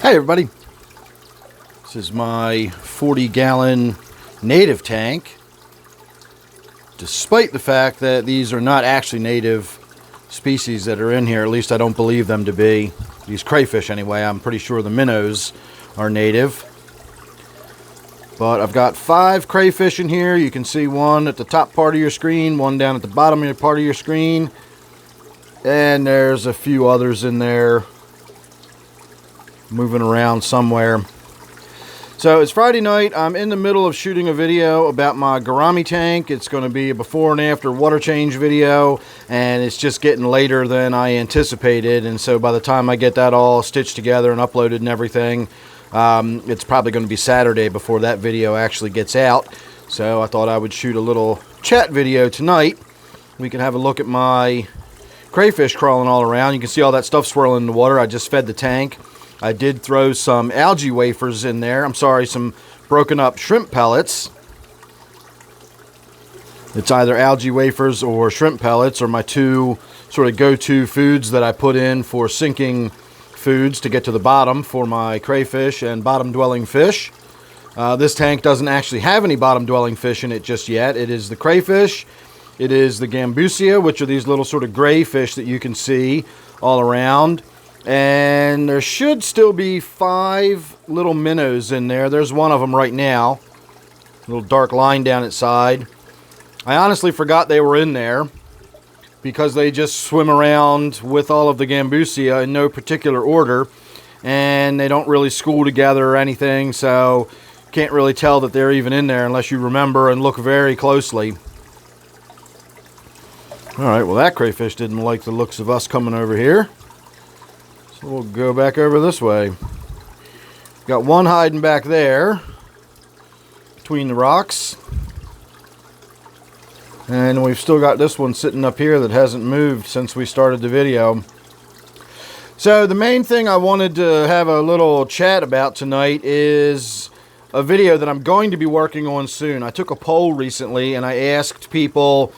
Hey everybody, this is my 40-gallon native tank. Despite the fact that these are not actually native species that are in here, at least I don't believe them to be. These crayfish anyway, I'm pretty sure the minnows are native. But I've got 5 crayfish in here. You can see one at the top part of your screen, one down at the bottom part of your screen. And there's a few others in there moving around somewhere. So it's Friday night. I'm in the middle of shooting a video about my gourami tank. It's going to be a before and after water change video, and it's just getting later than I anticipated, and so by the time I get that all stitched together and uploaded and everything, it's probably going to be Saturday before that video actually gets out. So I thought I would shoot a little chat video tonight. We can have a look at my crayfish crawling all around. You can see all that stuff swirling in the water. I just fed the tank. I did throw some algae wafers in there. I'm sorry, some broken up shrimp pellets. It's either algae wafers or shrimp pellets are my two sort of go-to foods that I put in for sinking foods to get to the bottom for my crayfish and bottom-dwelling fish. This tank doesn't actually have any bottom-dwelling fish in it just yet. It is the crayfish. It is the gambusia, which are these little sort of gray fish that you can see all around. And there should still be 5 little minnows in there. There's one of them right now. A little dark line down its side. I honestly forgot they were in there because they just swim around with all of the gambusia in no particular order. And they don't really school together or anything, so can't really tell that they're even in there unless you remember and look very closely. Alright, well that crayfish didn't like the looks of us coming over here. So we'll go back over this way. Got one hiding back there between the rocks. And we've still got this one sitting up here that hasn't moved since we started the video. So the main thing I wanted to have a little chat about tonight is a video that I'm going to be working on soon. I took a poll recently and I asked people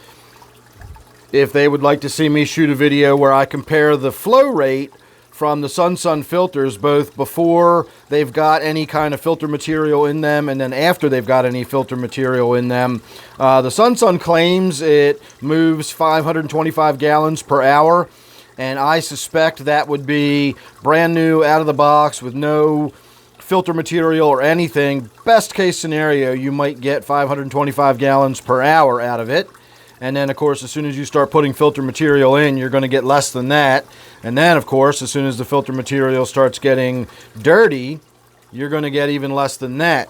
if they would like to see me shoot a video where I compare the flow rate from the Sun filters, both before they've got any kind of filter material in them and then after they've got any filter material in them. The Sun claims it moves 525 gallons per hour, and I suspect that would be brand new out of the box with no filter material or anything. Best case scenario, you might get 525 gallons per hour out of it. And then, of course, as soon as you start putting filter material in, you're going to get less than that. And then, of course, as soon as the filter material starts getting dirty, you're going to get even less than that.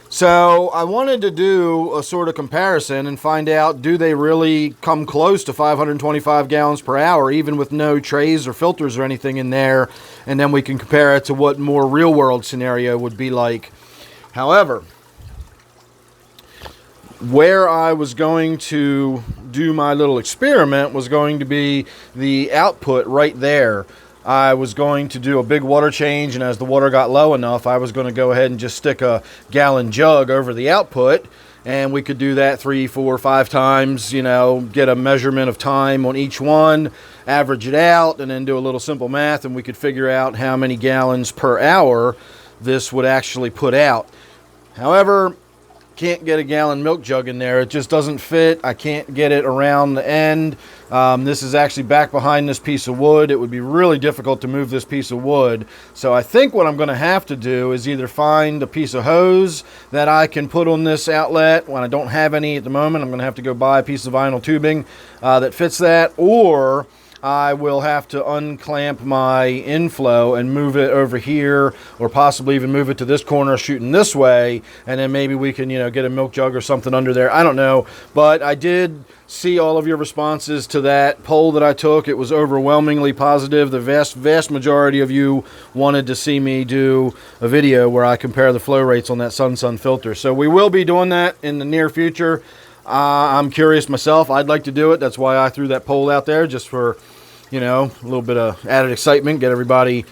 So I wanted to do a sort of comparison and find out, do they really come close to 525 gallons per hour, even with no trays or filters or anything in there? And then we can compare it to what more real-world scenario would be like. However, where I was going to do my little experiment was going to be the output right there. I was going to do a big water change, and as the water got low enough, I was going to go ahead and just stick a gallon jug over the output, and we could do that 3, 4, 5 times, you know, get a measurement of time on each one, average it out, and then do a little simple math, and we could figure out how many gallons per hour this would actually put out. However, can't get a gallon milk jug in there. It just doesn't fit. I can't get it around the end. This is actually back behind this piece of wood. It would be really difficult to move this piece of wood. So I think what I'm going to have to do is either find a piece of hose that I can put on this outlet. When I don't have any at the moment, I'm going to have to go buy a piece of vinyl tubing that fits that, or I will have to unclamp my inflow and move it over here, or possibly even move it to this corner shooting this way, and then maybe we can, you know, get a milk jug or something under there. I don't know, but I did see all of your responses to that poll that I took. It was overwhelmingly positive. The vast majority of you wanted to see me do a video where I compare the flow rates on that Sun filter. So we will be doing that in the near future. I'm curious myself. I'd like to do it. That's why I threw that poll out there, just for, you know, a little bit of added excitement, get everybody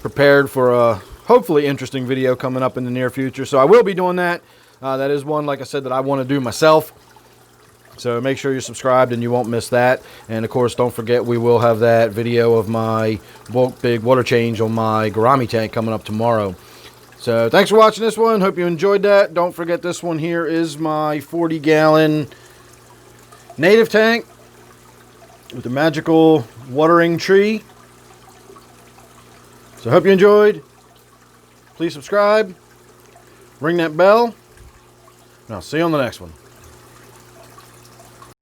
prepared for a hopefully interesting video coming up in the near future. So I will be doing that. That is one, like I said, that I want to do myself. So make sure you're subscribed and you won't miss that. And of course, don't forget we will have that video of my big water change on my gourami tank coming up tomorrow. So thanks for watching this one. Hope you enjoyed that. Don't forget this one here is my 40-gallon native tank with the magical watering tree. So hope you enjoyed. Please subscribe. Ring that bell. And I'll see you on the next one.